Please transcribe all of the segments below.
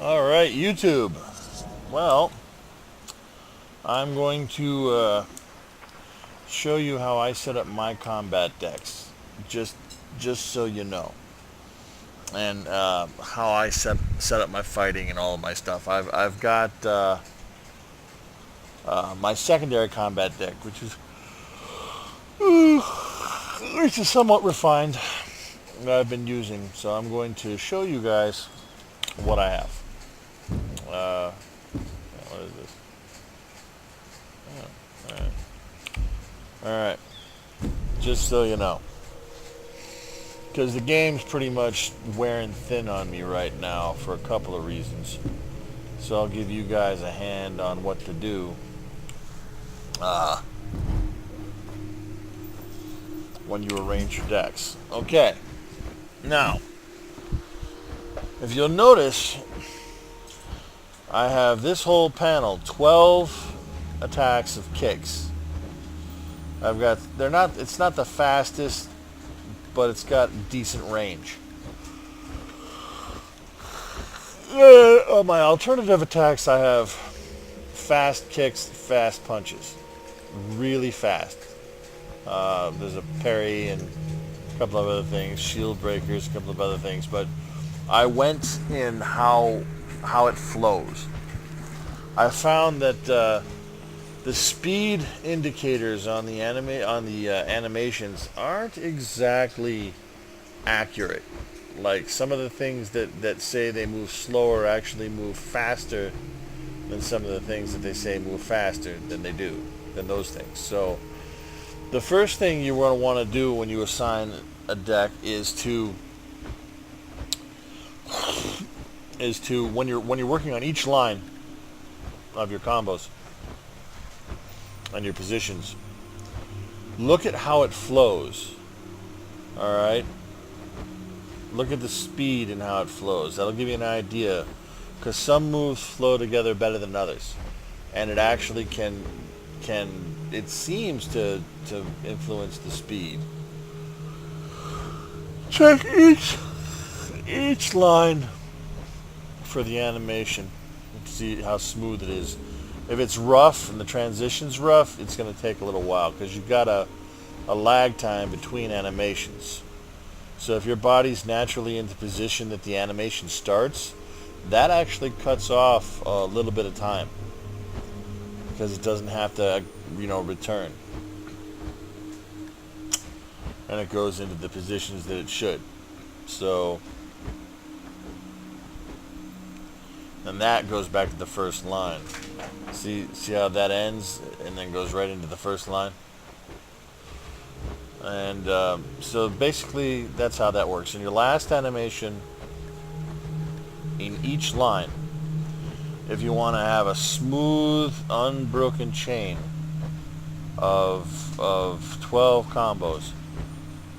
All right, YouTube. Well, I'm going to show you how I set up my combat decks, just just so you know, and how I set up my fighting and all of my stuff. I've got my secondary combat deck, which is somewhat refined that I've been using. So I'm going to show you guys what I have. Uh, what is this? Oh, all right. All right. Just so you know. Because the game's pretty much wearing thin on me right now for a couple of reasons. So I'll give you guys a hand on what to do uh, when you arrange your decks. Okay. Now, if you'll notice, I have this whole panel, 12 attacks of kicks. It's not the fastest, but it's got decent range. On my alternative attacks, I have fast kicks, fast punches. Really fast. There's a parry and a couple of other things, shield breakers, a couple of other things, but I went in how it flows. I found that the speed indicators on the animations aren't exactly accurate. Like some of the things that say they move slower actually move faster than some of the things that they say move faster than those things. So the first thing you want to do when you assign a deck is to when you're working on each line of your combos and your positions, look at how it flows. All right, look at the speed and how it flows. That'll give you an idea, because some moves flow together better than others, and it actually can it seems to influence the speed. Check each line for the animation and see how smooth it is. If it's rough and the transition's rough, it's going to take a little while because you've got a lag time between animations. So if your body's naturally into position that the animation starts, that actually cuts off a little bit of time because it doesn't have to, return. And it goes into the positions that it should. So, and that goes back to the first line. See how that ends and then goes right into the first line? And so basically that's how that works. In your last animation, in each line, if you want to have a smooth, unbroken chain of 12 combos,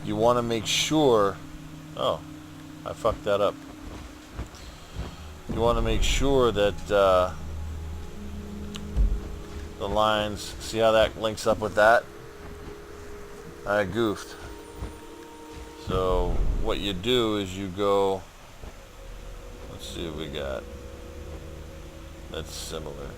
you want to make sure... Oh, I fucked that up. You want to make sure that the lines... See how that links up with that? I goofed. So what you do is you go... Let's see what we got. That's similar.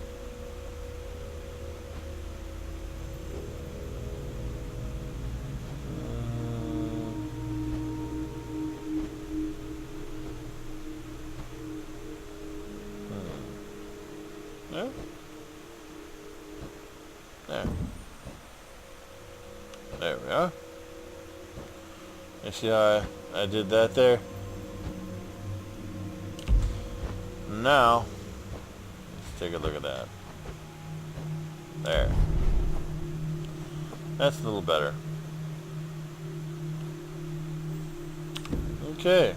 There. There. There we are. You see how I did that there? Now, let's take a look at that. There. That's a little better. Okay.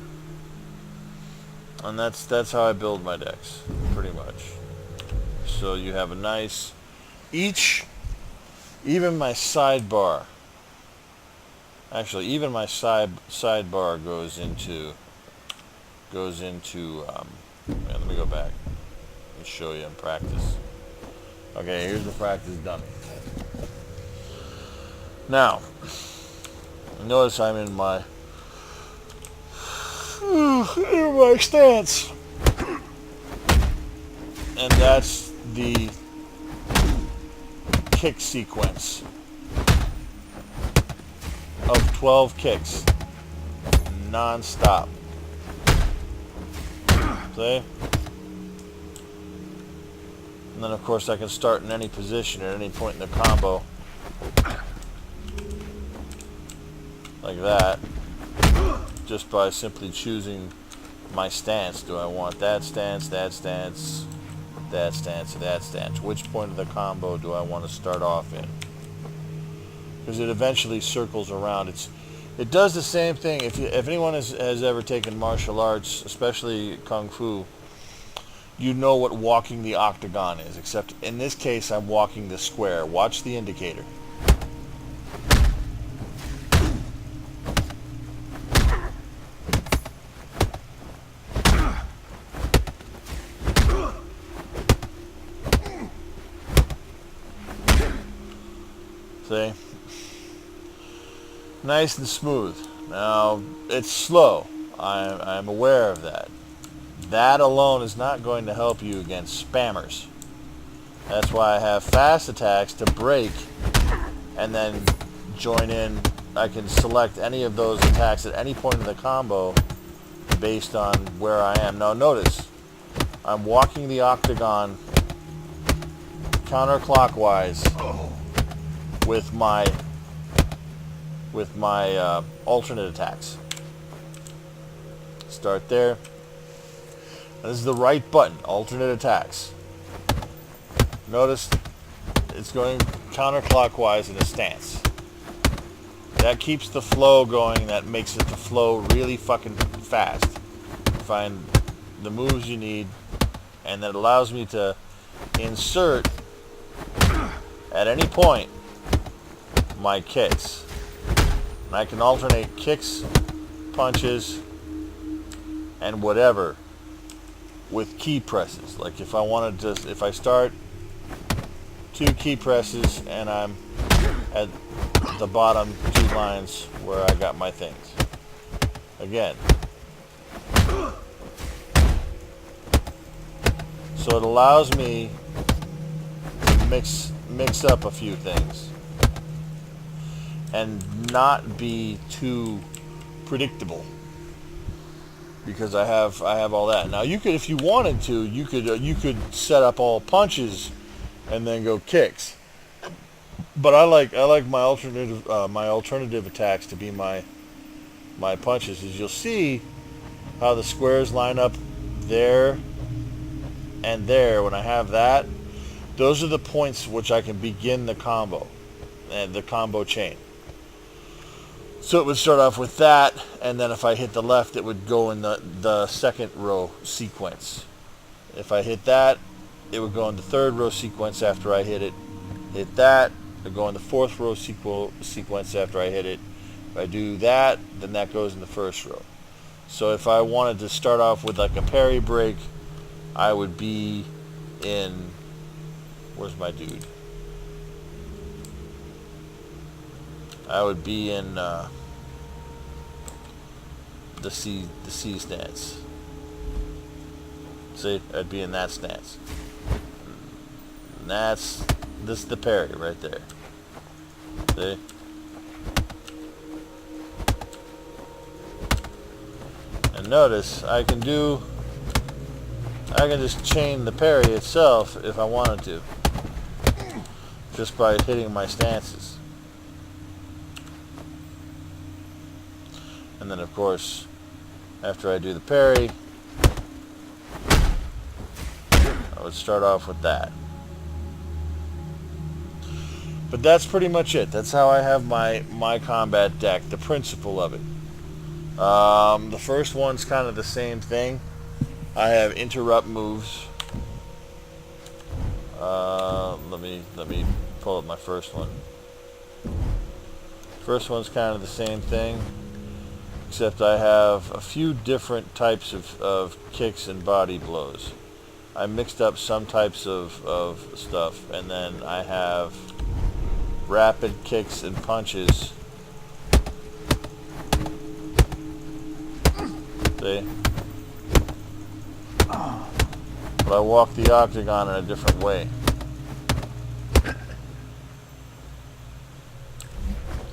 And that's how I build my decks, pretty much. So you have a nice... Even my sidebar... Actually, even my sidebar goes into... let me go back and show you in practice. Okay, here's the practice dummy. Now, notice I'm in my stance. And that's the kick sequence of 12 kicks non-stop. See? And then of course I can start in any position at any point in the combo. Like that. Just by simply choosing my stance. Do I want that stance, that stance, that stance, or that stance? Which point of the combo do I want to start off in? Because it eventually circles around. It does the same thing. If anyone has ever taken martial arts, especially Kung Fu, you know what walking the octagon is, except in this case I'm walking the square. Watch the indicator. See? Nice and smooth. Now, it's slow. I'm aware of that. That alone is not going to help you against spammers. That's why I have fast attacks to break and then join in. I can select any of those attacks at any point in the combo based on where I am. Now notice, I'm walking the octagon counterclockwise with my alternate attacks. Start there. This is the right button, alternate attacks. Notice it's going counterclockwise in a stance. That keeps the flow going, that makes it the flow really fucking fast. Find the moves you need, and that allows me to insert at any point my kicks. And I can alternate kicks, punches, and whatever with key presses. Like if I wanted to, if I start 2 key presses and I'm at the bottom 2 lines where I got my things. Again. So it allows me to mix up a few things and not be too predictable, because I have all that. Now you could, if you wanted to, you could set up all punches and then go kicks. But I like my alternative attacks to be my punches. As you'll see, how the squares line up there and there. When I have that, those are the points which I can begin the combo and the combo chain. So it would start off with that, and then if I hit the left, it would go in the second row sequence. If I hit that, it would go in the third row sequence after I hit it. Hit that, it would go in the fourth row sequence after I hit it. If I do that, then that goes in the first row. So if I wanted to start off with like a parry break, I would be in, where's my dude? I would be in the C stance. See, I'd be in that stance. And this is the parry right there. See? And notice I can just chain the parry itself if I wanted to, just by hitting my stances. And then of course, after I do the parry, I would start off with that. But that's pretty much it. That's how I have my combat deck, the principle of it. The first one's kind of the same thing. I have interrupt moves. Let me pull up my first one. First one's kind of the same thing, except I have a few different types of kicks and body blows. I mixed up some types of stuff, and then I have rapid kicks and punches. See? but I walk the octagon in a different way.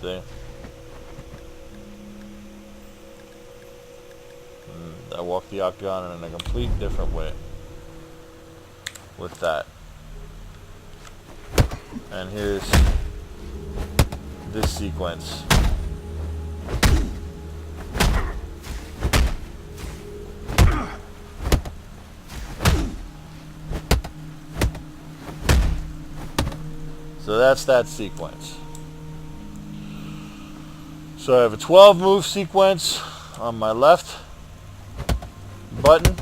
See? I walk the octagon in a complete different way with that. And here's this sequence. So that's that sequence. So I have a 12 move sequence on my left button.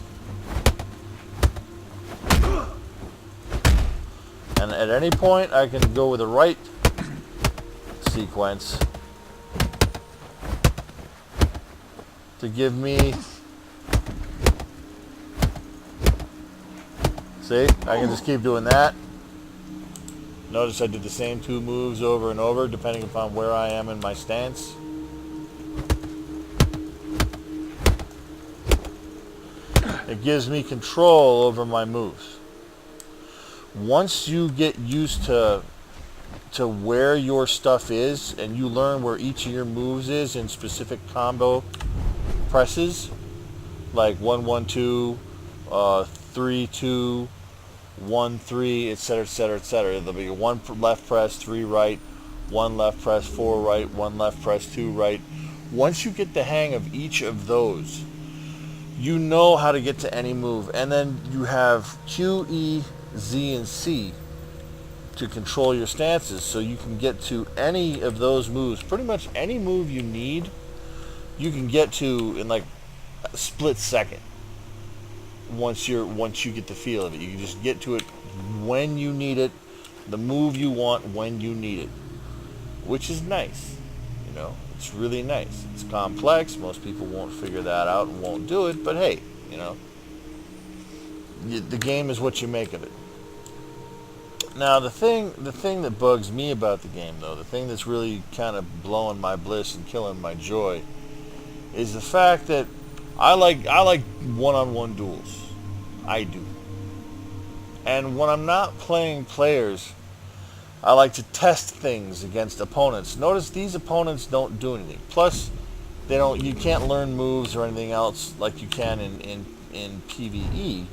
And at any point I can go with the right sequence to give me, see, I can just keep doing that. Notice I did the same 2 moves over and over depending upon where I am in my stance. It gives me control over my moves. Once you get used to where your stuff is and you learn where each of your moves is in specific combo presses, like 1-1-2, 3-2, 1-3, etc., etc., etc. There'll be 1 left press, 3 right, 1 left press, 4 right, 1 left press, 2 right. Once you get the hang of each of those, you know how to get to any move. And then you have Q, E, Z, and C to control your stances, so you can get to any of those moves. Pretty much any move you need, you can get to in like a split second. Once you get the feel of it, you can just get to it when you need it, the move you want when you need it, which is nice. You know, it's really nice. It's complex. Most people won't figure that out and won't do it, but hey, you know, the game is what you make of it. Now, the thing that bugs me about the game, though, the thing that's really kind of blowing my bliss and killing my joy, is the fact that I like one-on-one duels. I do. And when I'm not playing players, I like to test things against opponents. Notice these opponents don't do anything. Plus, you can't learn moves or anything else like you can in PvE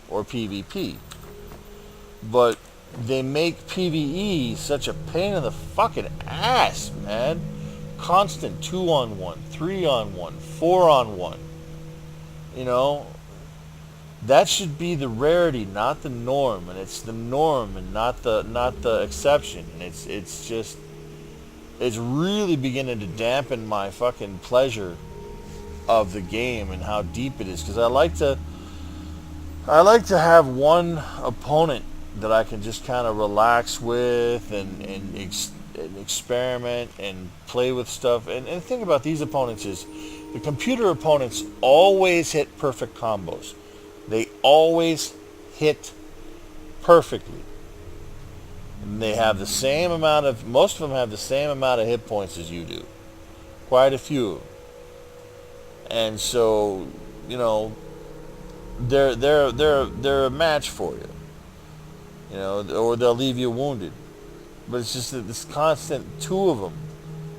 or PvP. But they make PvE such a pain in the fucking ass, man. Constant 2-on-1, 3-on-1, 4-on-1. You know, that should be the rarity, not the norm, and it's the norm and not the exception. And it's really beginning to dampen my fucking pleasure of the game and how deep it is, because I like to have one opponent that I can just kind of relax with and experiment and play with stuff. And the thing about these opponents is the computer opponents always hit perfect combos. They always hit perfectly. And they have the same amount of, most of them have the same amount of hit points as you do. Quite a few of them. And so, you know, they're a match for you. You know, or they'll leave you wounded. But it's just this constant 2 of them.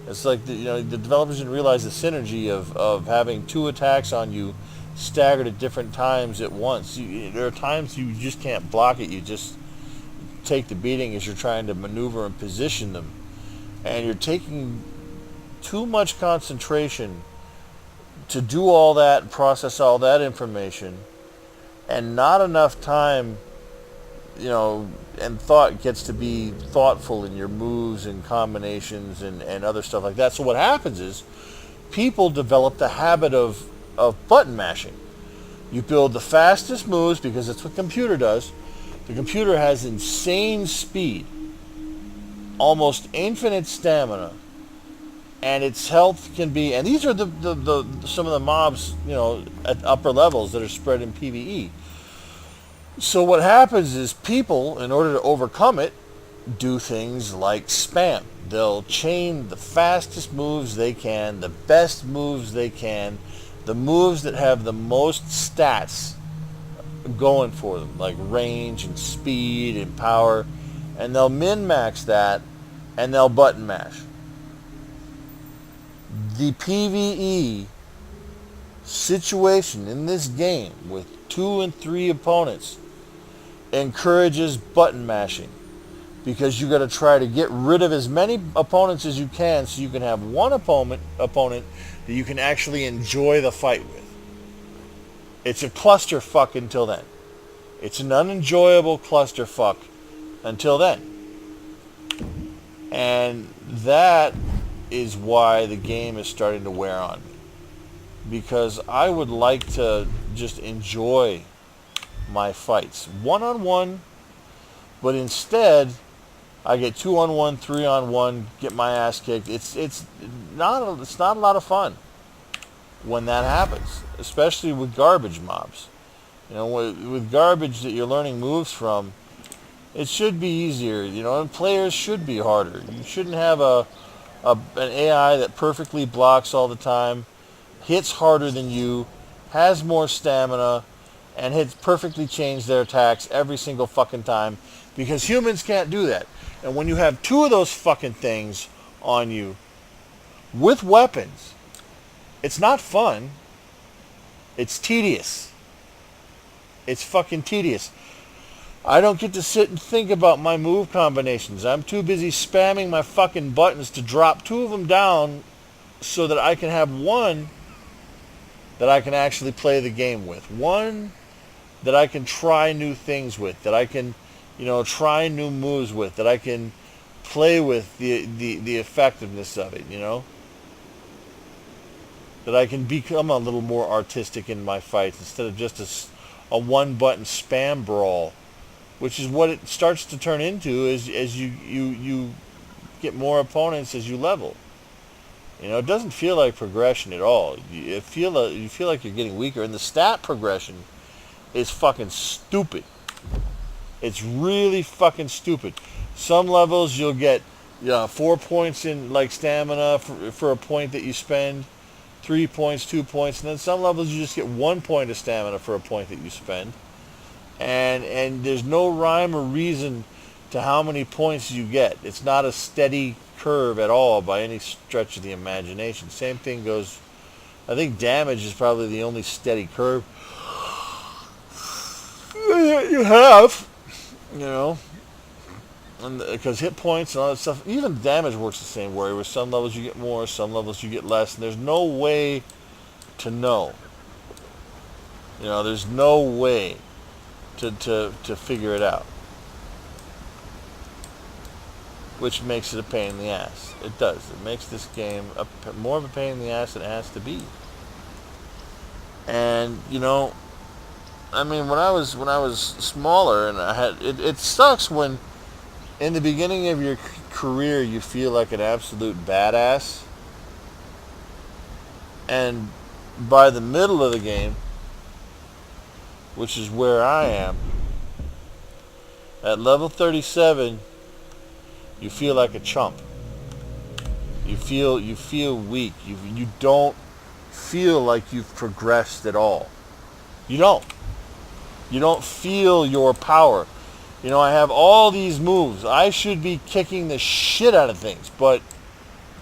It's like, the developers didn't realize the synergy of having 2 attacks on you staggered at different times at once. There are times you just can't block it. You just take the beating as you're trying to maneuver and position them. And you're taking too much concentration to do all that and process all that information, and not enough time, you know, and thought gets to be thoughtful in your moves and combinations and other stuff like that. So what happens is people develop the habit of button mashing. You build the fastest moves because that's what the computer does. The computer has insane speed, almost infinite stamina, and its health can be, and these are the some of the mobs, you know, at upper levels that are spread in PvE. So what happens is people, in order to overcome it, do things like spam. They'll chain the fastest moves they can, the best moves they can, the moves that have the most stats going for them, like range and speed and power, and they'll min-max that, and they'll button mash. The PvE situation in this game with 2 and 3 opponents encourages button mashing, because you got to try to get rid of as many opponents as you can so you can have one opponent that you can actually enjoy the fight with. It's a clusterfuck until then. It's an unenjoyable clusterfuck until then. And that is why the game is starting to wear on me. Because I would like to just enjoy my fights one-on-one, but instead I get 2-on-1, 3-on-1, get my ass kicked. It's not a lot of fun when that happens, especially with garbage mobs. You know, with garbage that you're learning moves from, it should be easier. You know, and players should be harder. You shouldn't have an AI that perfectly blocks all the time, hits harder than you, has more stamina, and hits perfectly change their attacks every single fucking time, because humans can't do that. And when you have 2 of those fucking things on you with weapons, it's not fun. It's tedious. It's fucking tedious. I don't get to sit and think about my move combinations. I'm too busy spamming my fucking buttons to drop 2 of them down so that I can have one that I can actually play the game with. One that I can try new things with, that I can, you know, try new moves with, that I can play with the effectiveness of it, you know? That I can become a little more artistic in my fights instead of just a one-button spam brawl, which is what it starts to turn into as you get more opponents as you level. You know, it doesn't feel like progression at all. You feel like you're getting weaker, and the stat progression is fucking stupid. It's really fucking stupid. Some levels you'll get 4 points in like stamina for a point that you spend, 3 points, 2 points, and then some levels you just get 1 point of stamina for a point that you spend. And there's no rhyme or reason to how many points you get. It's not a steady curve at all by any stretch of the imagination. Same thing goes, I think damage is probably the only steady curve you have, you know, because hit points and all that stuff, even damage works the same way, where some levels you get more, some levels you get less, and there's no way to know. You know, there's no way to figure it out, which makes it a pain in the ass. It does. It makes this game more of a pain in the ass than it has to be. And you know, I mean, when I was smaller, and I had it sucks when in the beginning of your career you feel like an absolute badass, and by the middle of the game, which is where I am, at level 37, you feel like a chump. You feel weak. You don't feel like you've progressed at all. You don't. You don't feel your power. You know, I have all these moves. I should be kicking the shit out of things, but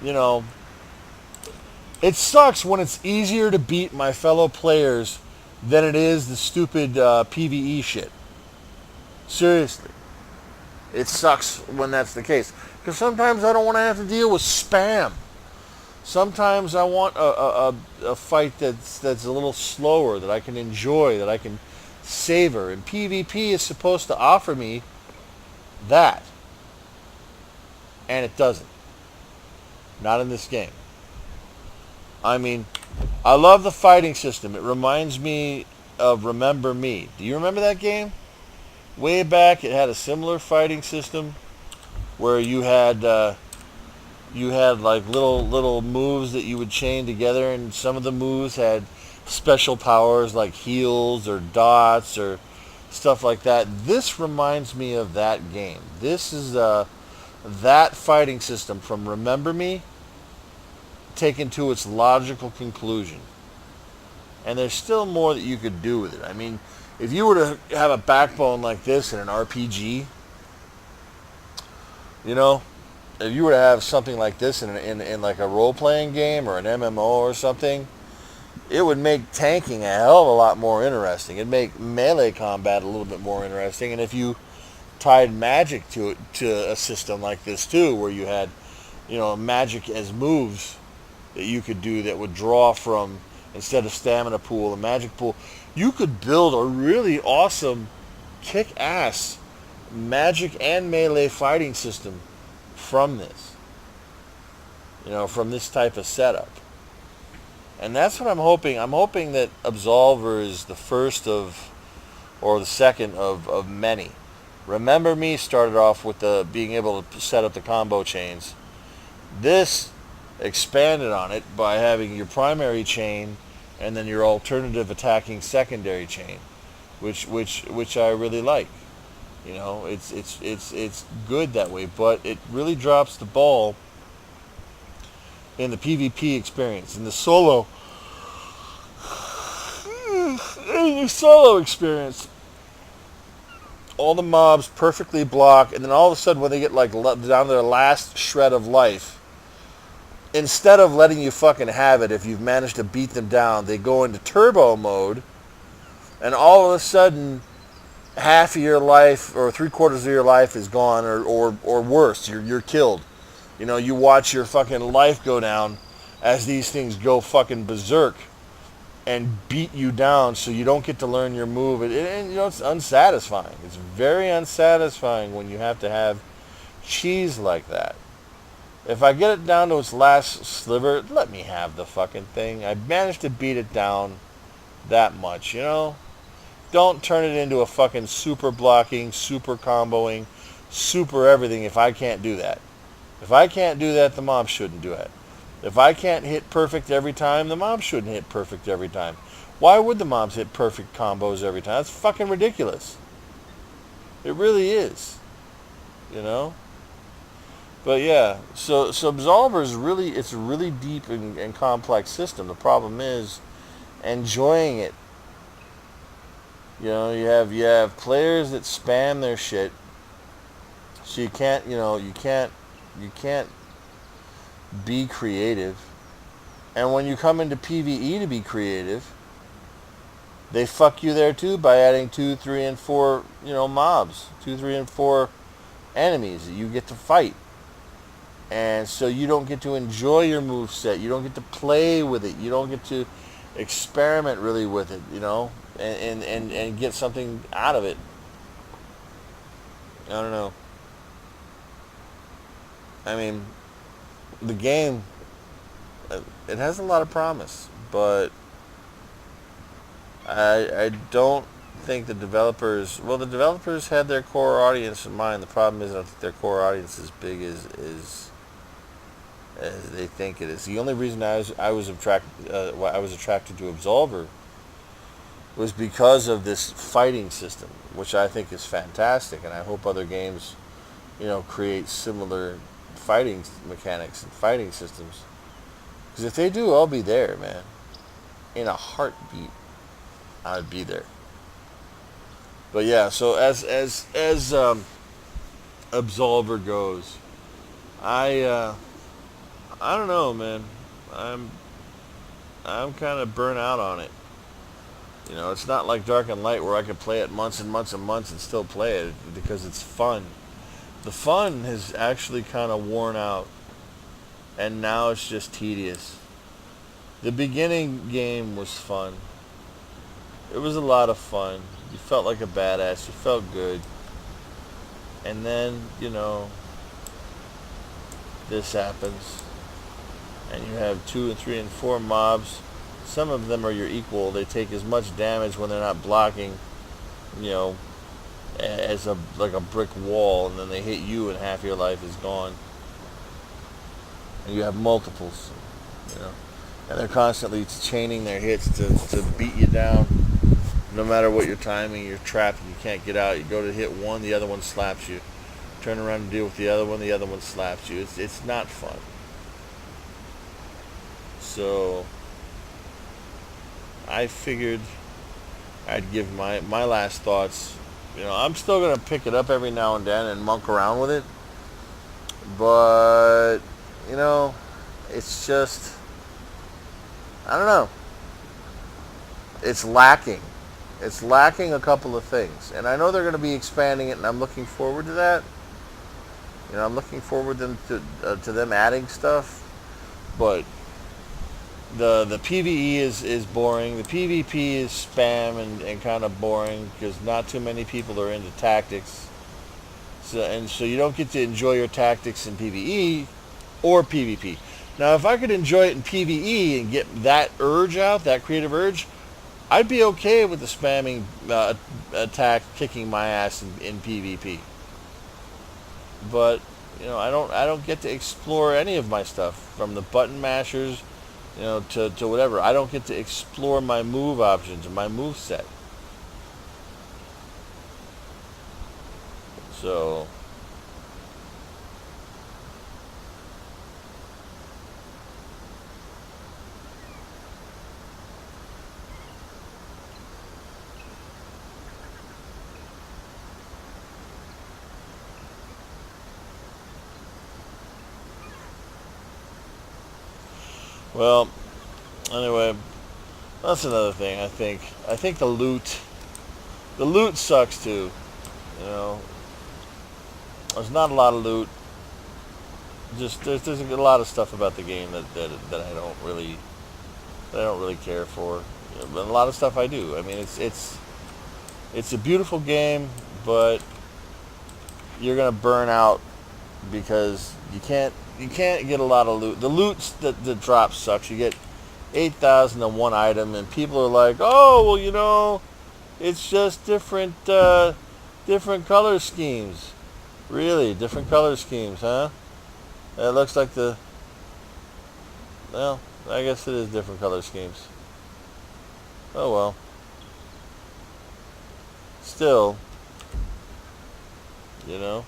you know, it sucks when it's easier to beat my fellow players than it is the stupid PvE shit. Seriously. It sucks when that's the case. Because sometimes I don't want to have to deal with spam. Sometimes I want a fight that's a little slower, that I can enjoy, that I can savor. And PvP is supposed to offer me that. And it doesn't. Not in this game. I mean, I love the fighting system. It reminds me of Remember Me. Do you remember that game? Way back, it had a similar fighting system where you had like little moves that you would chain together, and some of the moves had special powers like heals or dots or stuff like that. This reminds me of that game. This is that fighting system from Remember Me taken to its logical conclusion. And there's still more that you could do with it. I mean, If you were to have a backbone like this in an RPG, you know, if you were to have something like this in like a role playing game or an MMO or something, it would make tanking a hell of a lot more interesting. It'd make melee combat a little bit more interesting. And if you tied magic to it, to a system like this too, where you had, magic as moves that you could do that would draw from, instead of stamina pool, a magic pool, you could build a really awesome, kick-ass magic and melee fighting system from this. From this type of setup. And that's what I'm hoping. I'm hoping that Absolver is the first of, or the second of many. Remember Me started off with the being able to set up the combo chains. This expanded on it by having your primary chain and then your alternative attacking secondary chain, which I really like. It's good that way, but it really drops the ball in the PvP experience, in the solo experience. All the mobs perfectly block, and then all of a sudden when they get like down to their last shred of life, instead of letting you fucking have it if you've managed to beat them down, they go into turbo mode, and all of a sudden half of your life or 3/4 of your life is gone, or worse, you're killed. You watch your fucking life go down as these things go fucking berserk and beat you down, so you don't get to learn your move. And it's unsatisfying. It's very unsatisfying when you have to have cheese like that. If I get it down to its last sliver, let me have the fucking thing. I managed to beat it down that much, Don't turn it into a fucking super blocking, super comboing, super everything if I can't do that. If I can't do that, the mob shouldn't do it. If I can't hit perfect every time, the mob shouldn't hit perfect every time. Why would the mobs hit perfect combos every time? That's fucking ridiculous. It really is. But yeah, so Absolver is it's a really deep and complex system. The problem is enjoying it. You have players that spam their shit. So you can't be creative. And when you come into PvE to be creative, they fuck you there too by adding 2, 3, and 4, mobs. 2, 3, and 4 enemies that you get to fight. And so you don't get to enjoy your moveset. You don't get to play with it. You don't get to experiment really with it, and get something out of it. I don't know. I mean, the game, it has a lot of promise, but I don't think the developers had their core audience in mind. The problem is I don't think their core audience is as big as they think it is. The only reason I was attracted to Absolver was because of this fighting system, which I think is fantastic, and I hope other games, create similar fighting mechanics and fighting systems. Because if they do, I'll be there, man. In a heartbeat, I'd be there. But yeah, so as Absolver goes, I don't know, man. I'm kind of burnt out on it. It's not like Dark and Light where I could play it months and months and months and still play it because it's fun. The fun has actually kind of worn out, and now it's just tedious. The beginning game was fun. It was a lot of fun. You felt like a badass. You felt good. And then, this happens. And you have 2 and 3 and 4 mobs. Some of them are your equal. They take as much damage when they're not blocking, as a brick wall, and then they hit you and half your life is gone. And you have multiples, and they're constantly chaining their hits to beat you down. No matter what your timing, you're trapped and you can't get out. You go to hit one, the other one slaps you. Turn around and deal with the other one slaps you. It's not fun. So I figured I'd give my last thoughts. I'm still gonna pick it up every now and then and monk around with it, but you know, it's just I don't know. It's lacking. It's lacking a couple of things, and I know they're going to be expanding it, and I'm looking forward to that. I'm looking forward to them adding stuff, but the PVE is boring. The PvP is spam and kind of boring because not too many people are into tactics. So you don't get to enjoy your tactics in PvE or PvP. Now, if I could enjoy it in PvE and get that urge out, that creative urge, I'd be okay with the spamming attack kicking my ass in PvP. But I don't get to explore any of my stuff from the button mashers, to whatever. I don't get to explore my move options and my move set. So well, anyway, that's another thing. I think the loot sucks too. You know, there's not a lot of loot. Just there's a lot of stuff about the game that I don't really care for. But a lot of stuff I do. I mean, it's a beautiful game, but you're gonna burn out because you can't get a lot of loot. The loot that drops sucks. You get 8,001 item, and people are like, oh well, it's just different color schemes. Really, different color schemes, huh? It looks like well, I guess it is different color schemes. Oh well. Still, you know,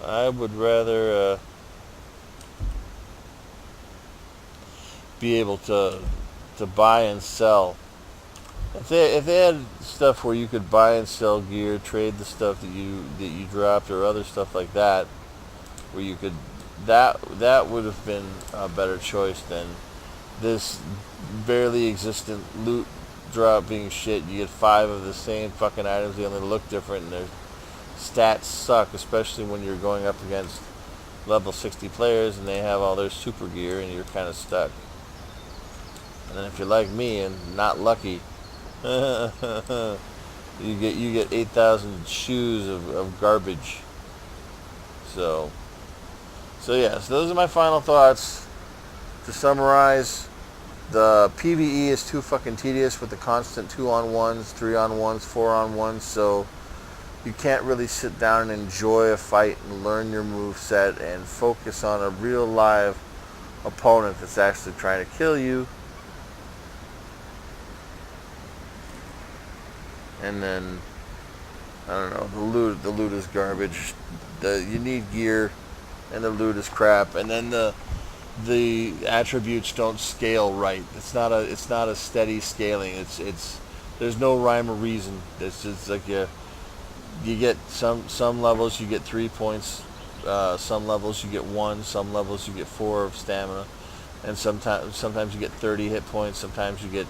I would rather be able to buy and sell. If they had stuff where you could buy and sell gear, trade the stuff that you dropped or other stuff like that, where you could that would have been a better choice than this barely existent loot drop being shit. You get 5 of the same fucking items, they only look different and their stats suck, especially when you're going up against level 60 players and they have all their super gear and you're kind of stuck. And then if you're like me and not lucky, you get 8,000 shoes of garbage. So yeah, so those are my final thoughts. To summarize, the PvE is too fucking tedious with the constant 2-on-1s, 3-on-1s, 4-on-1s, so you can't really sit down and enjoy a fight and learn your move set and focus on a real live opponent that's actually trying to kill you. And then, I don't know, the loot is garbage. You need gear, and the loot is crap. And then the attributes don't scale right. It's not a steady scaling. It's there's no rhyme or reason. It's just like you get some levels you get 3 points, some levels you get 1, some levels you get 4 of stamina, and sometimes you get 30 hit points. Sometimes you get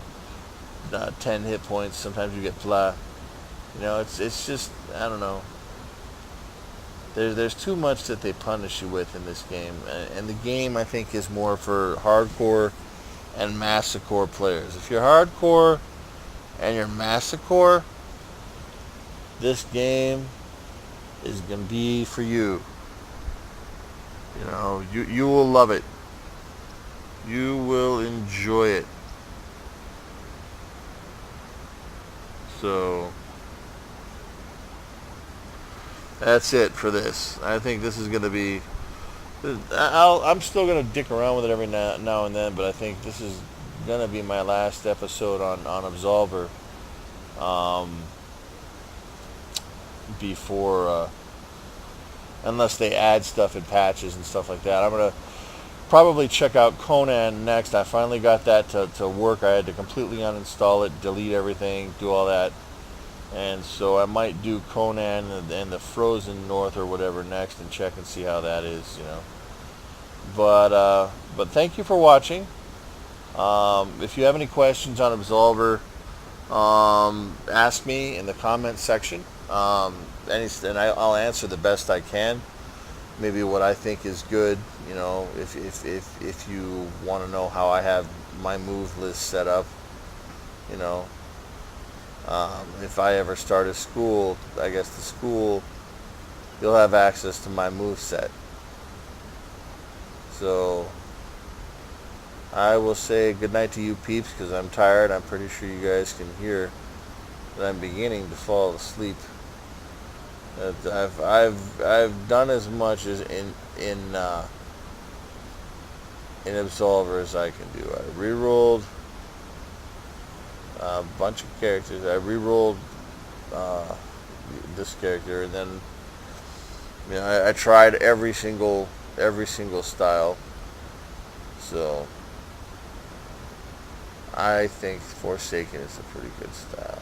10 hit points. Sometimes you get blah. It's just, I don't know. There's too much that they punish you with in this game, and the game I think is more for hardcore and masocore players. If you're hardcore and you're masocore, this game is gonna be for you. You will love it. You will enjoy it. So that's it for this. I think this is going to be. I'm still going to dick around with it every now and then, but I think this is going to be my last episode on Absolver. Before, unless they add stuff in patches and stuff like that, I'm probably check out Conan next. I finally got that to work. I had to completely uninstall it, delete everything, do all that. And so I might do Conan and the Frozen North or whatever next and check and see how that is, you know. But thank you for watching. If you have any questions on Absolver, ask me in the comments section. I'll answer the best I can. Maybe what I think is good, you know, if you want to know how I have my move list set up, you know. If I ever start a school, I guess the school, you'll have access to my move set. So I will say goodnight to you peeps because I'm tired. I'm pretty sure you guys can hear that I'm beginning to fall asleep. I've done as much as in Absolver as I can do. I rerolled a bunch of characters. I rerolled this character, and then you know I tried every single style. So I think Forsaken is a pretty good style.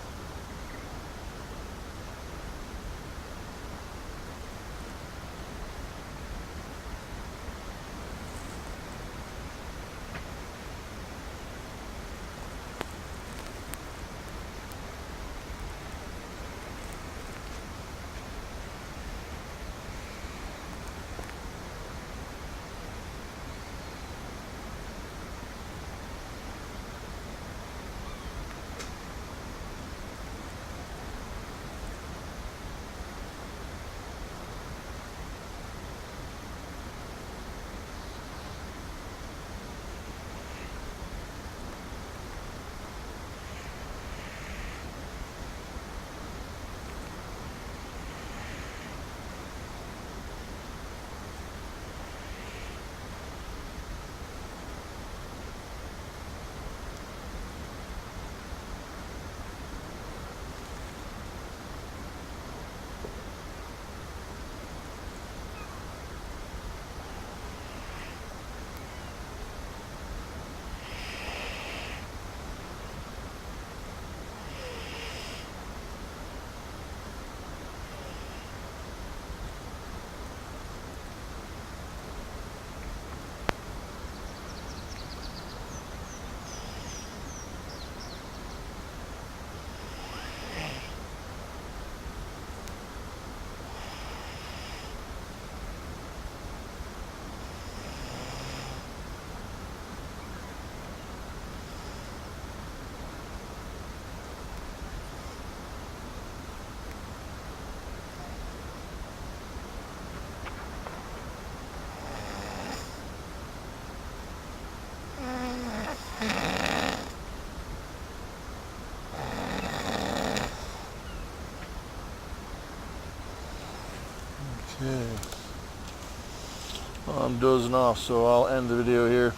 Okay. Well, I'm dozing off, so I'll end the video here.